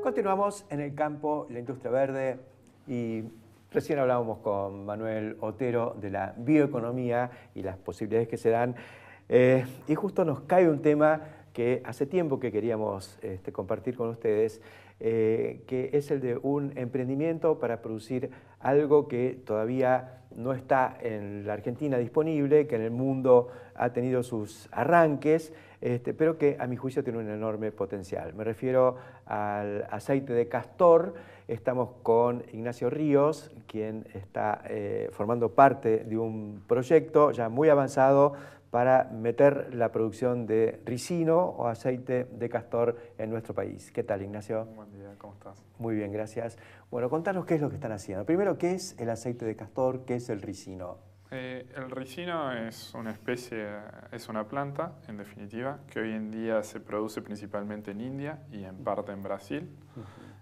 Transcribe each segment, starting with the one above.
Continuamos en el campo, la industria verde, y recién hablábamos con Manuel Otero de la bioeconomía y las posibilidades que se dan. Y justo nos cae un tema que hace tiempo que queríamos compartir con ustedes, que es el de un emprendimiento para producir algo que todavía no está en la Argentina disponible, que en el mundo ha tenido sus arranques, pero que a mi juicio tiene un enorme potencial. Me refiero al aceite de castor. Estamos con Ignacio Ríos, quien está formando parte de un proyecto ya muy avanzado para meter la producción de ricino o aceite de castor en nuestro país. ¿Qué tal, Ignacio? Buen día, ¿cómo estás? Muy bien, gracias. Bueno, contanos qué es lo que están haciendo. Primero, ¿qué es el aceite de castor? ¿Qué es el ricino? El ricino es una especie, es una planta, en definitiva, que hoy en día se produce principalmente en India y en parte en Brasil.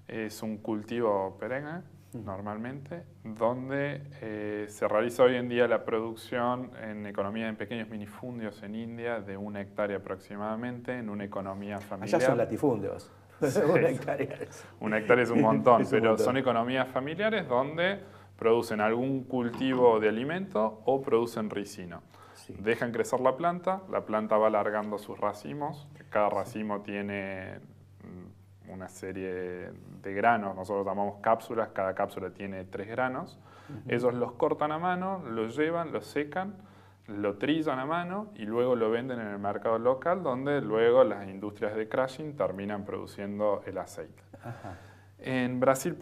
Es un cultivo perenne, normalmente, donde se realiza hoy en día la producción en economía en pequeños minifundios en India de 1 hectárea aproximadamente, en una economía familiar. Allá son latifundios. Sí. 1 hectárea. 1 hectárea es un montón, Es un pero montón. son economías familiares donde producen algún cultivo de alimento o producen ricino. Sí. Dejan crecer la planta va alargando sus racimos, cada racimo tiene una serie de granos, nosotros llamamos cápsulas, cada cápsula tiene 3 granos. Ellos los cortan a mano, los llevan, los secan, lo trillan a mano y luego lo venden en el mercado local, donde luego las industrias de crushing terminan produciendo el aceite. Ajá. En Brasil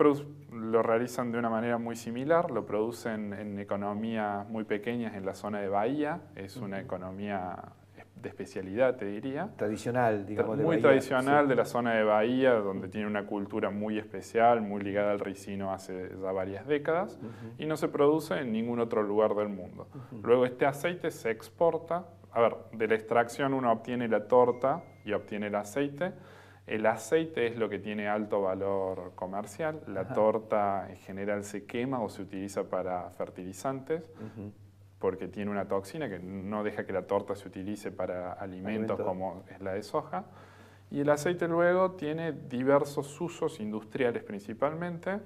lo realizan de una manera muy similar, lo producen en economías muy pequeñas en la zona de Bahía, es una economía de especialidad, te diría. Tradicional, digamos, de Muy Bahía. tradicional, Sí. de la zona de Bahía, donde tiene una cultura muy especial, muy ligada al ricino hace ya varias décadas, y no se produce en ningún otro lugar del mundo. Luego este aceite se exporta, a ver, de la extracción uno obtiene la torta y obtiene el aceite. El aceite es lo que tiene alto valor comercial, la torta en general se quema o se utiliza para fertilizantes, porque tiene una toxina que no deja que la torta se utilice para alimentos como es la de soja. Y el aceite luego tiene diversos usos industriales principalmente,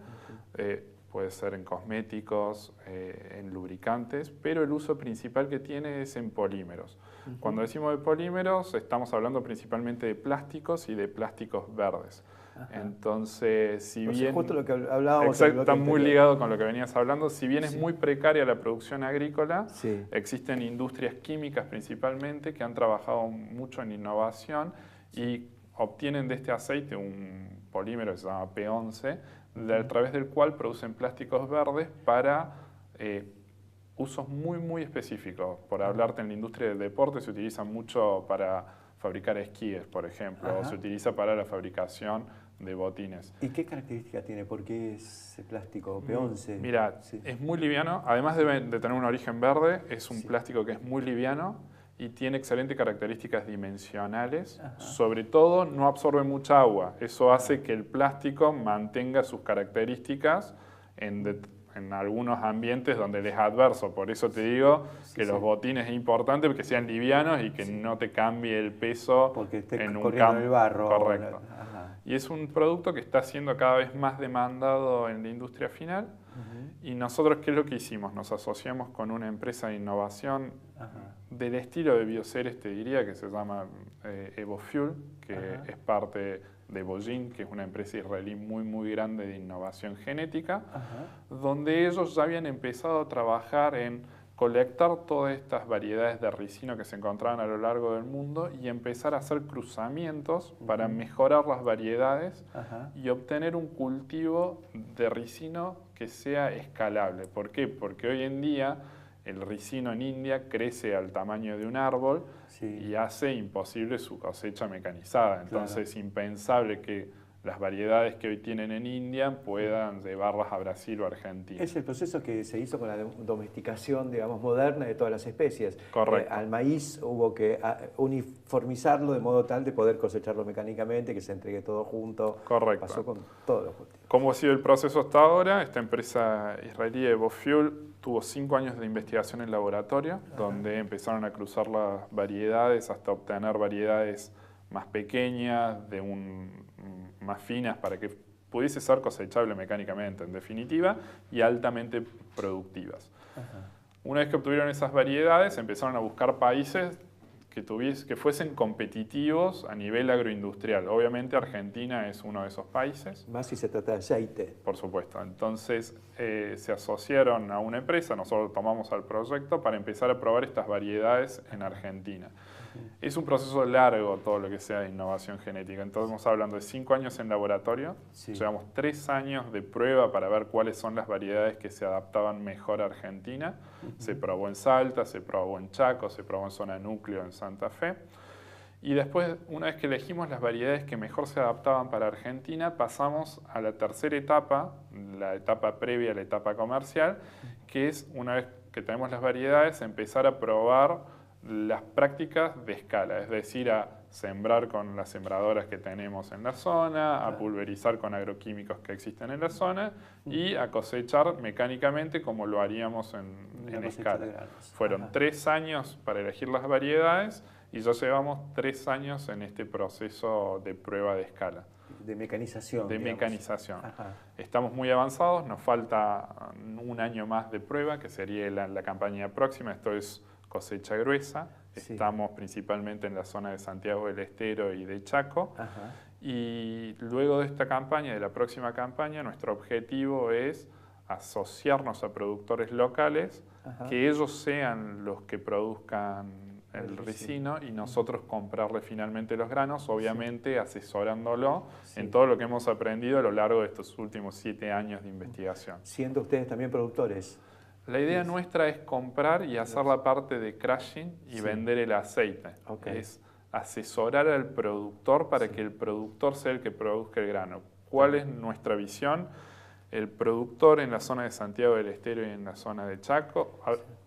puede ser en cosméticos, en lubricantes, pero el uso principal que tiene es en polímeros. Cuando decimos de polímeros estamos hablando principalmente de plásticos y de plásticos verdes. Entonces, si bien... justo lo que hablábamos exacto, en el bloque está muy anterior. ligado con lo que venías hablando. Si bien es muy precaria la producción agrícola, Sí. existen industrias químicas principalmente que han trabajado mucho en innovación y obtienen de este aceite un polímero que se llama P11, a través del cual producen plásticos verdes para usos muy específicos. Por hablarte en la industria del deporte se utiliza mucho para fabricar esquíes, por ejemplo, o se utiliza para la fabricación de botines. ¿Y qué característica tiene? ¿Por qué es plástico P11? Mira, es muy liviano, además de tener un origen verde, es un plástico que es muy liviano y tiene excelentes características dimensionales. Sobre todo, no absorbe mucha agua. Eso hace que el plástico mantenga sus características en algunos ambientes donde les es adverso. Por eso te digo que los botines es importante que sean livianos y que no te cambie el peso porque esté en un corriendo campo. en el barro. Correcto. Y es un producto que está siendo cada vez más demandado en la industria final. Y nosotros, ¿qué es lo que hicimos? Nos asociamos con una empresa de innovación del estilo de Bioceres, te diría, que se llama EvoFuel, que es parte de Bojin, que es una empresa israelí muy grande de innovación genética, donde ellos ya habían empezado a trabajar en colectar todas estas variedades de ricino que se encontraban a lo largo del mundo y empezar a hacer cruzamientos para mejorar las variedades y obtener un cultivo de ricino que sea escalable. ¿Por qué? Porque hoy en día el ricino en India crece al tamaño de un árbol y hace imposible su cosecha mecanizada. Entonces es impensable que las variedades que hoy tienen en India puedan llevarlas a Brasil o Argentina. Es el proceso que se hizo con la domesticación, digamos, moderna de todas las especies. Correcto. Al maíz hubo que uniformizarlo de modo tal de poder cosecharlo mecánicamente, que se entregue todo junto. Correcto. Pasó con todos los cultivos. ¿Cómo ha sido el proceso hasta ahora? Esta empresa israelí EvoFuel tuvo 5 años de investigación en laboratorio, donde empezaron a cruzar las variedades hasta obtener variedades más pequeñas, más finas para que pudiese ser cosechable mecánicamente, en definitiva, y altamente productivas. Ajá. Una vez que obtuvieron esas variedades, empezaron a buscar países que fuesen competitivos a nivel agroindustrial. Obviamente Argentina es uno de esos países. Más si se trata de aceite. Por supuesto. Entonces se asociaron a una empresa, nosotros tomamos al proyecto para empezar a probar estas variedades en Argentina. Es un proceso largo todo lo que sea de innovación genética. Entonces estamos hablando de 5 años en laboratorio, sí. Llevamos 3 años de prueba para ver cuáles son las variedades que se adaptaban mejor a Argentina. Se probó en Salta, se probó en Chaco, se probó en zona núcleo en Santa Fe. Y después, una vez que elegimos las variedades que mejor se adaptaban para Argentina, pasamos a la tercera etapa, la etapa previa a la etapa comercial, que es, una vez que tenemos las variedades, empezar a probar las prácticas de escala, es decir, a sembrar con las sembradoras que tenemos en la zona, a pulverizar con agroquímicos que existen en la zona y a cosechar mecánicamente como lo haríamos en escala. Fueron 3 años para elegir las variedades y ya llevamos 3 años en este proceso de prueba de escala. De mecanización. De digamos. mecanización. Ajá. Estamos muy avanzados, nos falta 1 año más de prueba, que sería la campaña próxima. Esto es cosecha gruesa. Sí. Estamos principalmente en la zona de Santiago del Estero y de Chaco. Ajá. Y luego de esta campaña, de la próxima campaña, nuestro objetivo es asociarnos a productores locales, Ajá. que ellos sean los que produzcan el ricino y nosotros comprarle finalmente los granos, obviamente asesorándolo en todo lo que hemos aprendido a lo largo de estos últimos 7 años de investigación. Siendo ustedes también productores. La idea nuestra es comprar y hacer la parte de crushing y vender el aceite. Okay. Es asesorar al productor para que el productor sea el que produzca el grano. ¿Cuál es nuestra visión? El productor en la zona de Santiago del Estero y en la zona de Chaco,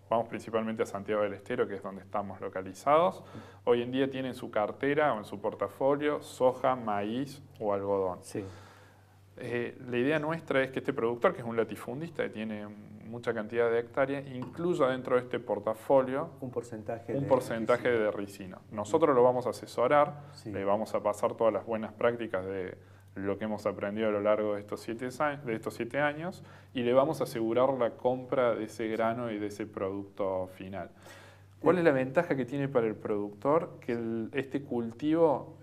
vamos principalmente a Santiago del Estero, que es donde estamos localizados, hoy en día tiene en su cartera o en su portafolio soja, maíz o algodón. Sí. La idea nuestra es que este productor, que es un latifundista que tiene mucha cantidad de hectáreas, incluya dentro de este portafolio un porcentaje de ricino. Nosotros lo vamos a asesorar, sí. Le vamos a pasar todas las buenas prácticas de lo que hemos aprendido a lo largo de estos 7 años y le vamos a asegurar la compra de ese grano y de ese producto final. ¿Cuál es la ventaja que tiene para el productor? Que este cultivo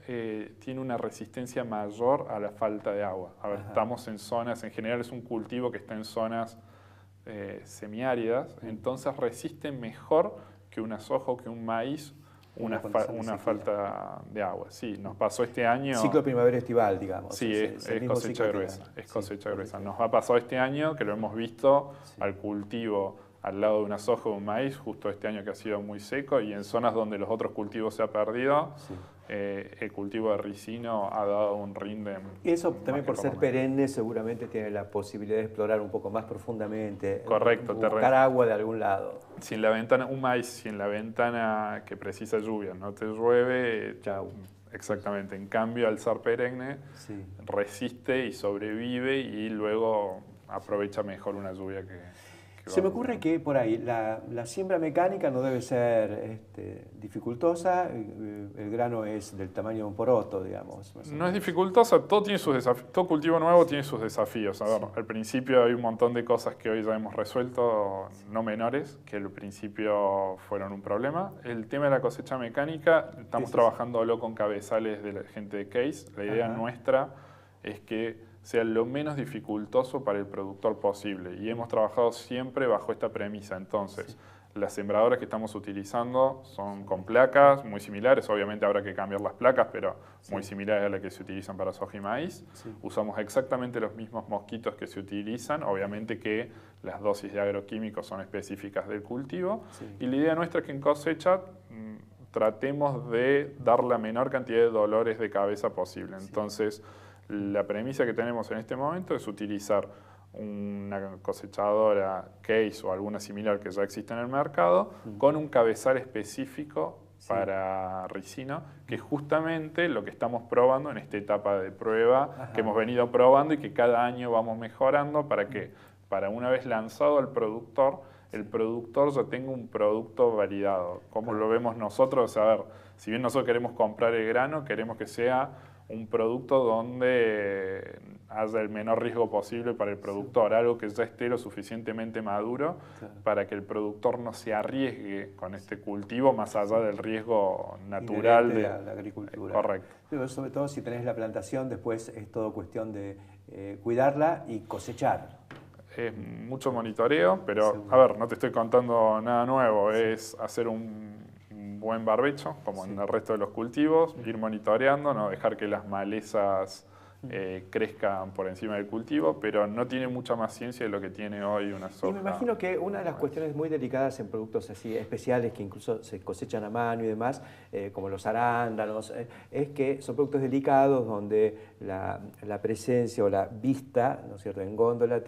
tiene una resistencia mayor a la falta de agua. A ver, estamos en zonas, en general es un cultivo que está en zonas semiáridas, entonces resiste mejor que una soja o que un maíz una falta de agua. Sí, nos pasó este año... Ciclo primavera-estival, digamos. Sí, es cosecha gruesa. Es cosecha gruesa. Nos ha pasado este año que lo hemos visto al cultivo al lado de una soja o un maíz, justo este año que ha sido muy seco, y en zonas donde los otros cultivos se han perdido, el cultivo de ricino ha dado un rinde. Y eso también por ser perenne seguramente tiene la posibilidad de explorar un poco más profundamente. Correcto. Buscar agua de algún lado. Si en la ventana, un maíz, si en la ventana que precisa lluvia no te llueve, chau. Exactamente. En cambio, al ser perenne, resiste y sobrevive y luego aprovecha mejor una lluvia que se me ocurre que por ahí la siembra mecánica no debe ser dificultosa, el grano es del tamaño de un poroto, digamos. No es dificultosa, todo tiene sus desafíos, todo cultivo nuevo tiene sus desafíos. A ver, al principio hay un montón de cosas que hoy ya hemos resuelto, no menores, que al principio fueron un problema. El tema de la cosecha mecánica, estamos trabajándolo con cabezales de la gente de Case. La idea nuestra es que sea lo menos dificultoso para el productor posible. Y hemos trabajado siempre bajo esta premisa. Entonces, las sembradoras que estamos utilizando son con placas muy similares. Obviamente habrá que cambiar las placas, pero muy similares a las que se utilizan para soja y maíz. Usamos exactamente los mismos mosquitos que se utilizan. Obviamente que las dosis de agroquímicos son específicas del cultivo. Y la idea nuestra es que en cosecha tratemos de dar la menor cantidad de dolores de cabeza posible. Entonces, la premisa que tenemos en este momento es utilizar una cosechadora Case o alguna similar que ya existe en el mercado con un cabezal específico para ricino, que es justamente lo que estamos probando en esta etapa de prueba que hemos venido probando y que cada año vamos mejorando para que, para una vez lanzado al productor, el productor ya tenga un producto validado. ¿Cómo lo vemos nosotros? A ver, si bien nosotros queremos comprar el grano, queremos que sea un producto donde haya el menor riesgo posible para el productor, algo que ya esté lo suficientemente maduro para que el productor no se arriesgue con este cultivo más allá del riesgo natural de la agricultura. Correcto. Pero sobre todo si tenés la plantación, después es todo cuestión de cuidarla y cosechar. Es mucho monitoreo, pero a ver, no te estoy contando nada nuevo, es hacer un buen barbecho, como en el resto de los cultivos, ir monitoreando, no dejar que las malezas crezcan por encima del cultivo, pero no tiene mucha más ciencia de lo que tiene hoy una soja. Y me imagino que una de las cuestiones muy delicadas en productos así especiales que incluso se cosechan a mano y demás, como los arándanos, es que son productos delicados donde la presencia o la vista, ¿no es cierto?, en góndola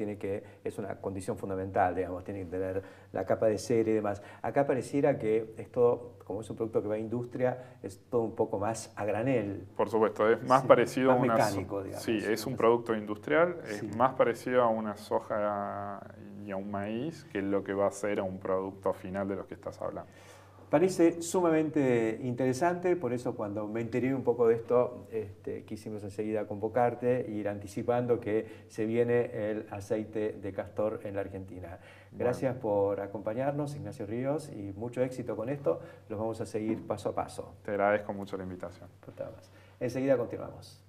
es una condición fundamental, digamos, tiene que tener la capa de cera y demás. Acá pareciera que es todo, como es un producto que va a industria, es todo un poco más a granel. Por supuesto, es más parecido más a una mecánico, digamos. Sí, es un producto industrial, es más parecido a una soja y a un maíz que lo que va a ser a un producto final de los que estás hablando. Parece sumamente interesante, por eso cuando me enteré un poco de esto, quisimos enseguida convocarte e ir anticipando que se viene el aceite de castor en la Argentina. Gracias por acompañarnos, Ignacio Ríos, y mucho éxito con esto. Los vamos a seguir paso a paso. Te agradezco mucho la invitación. Enseguida continuamos.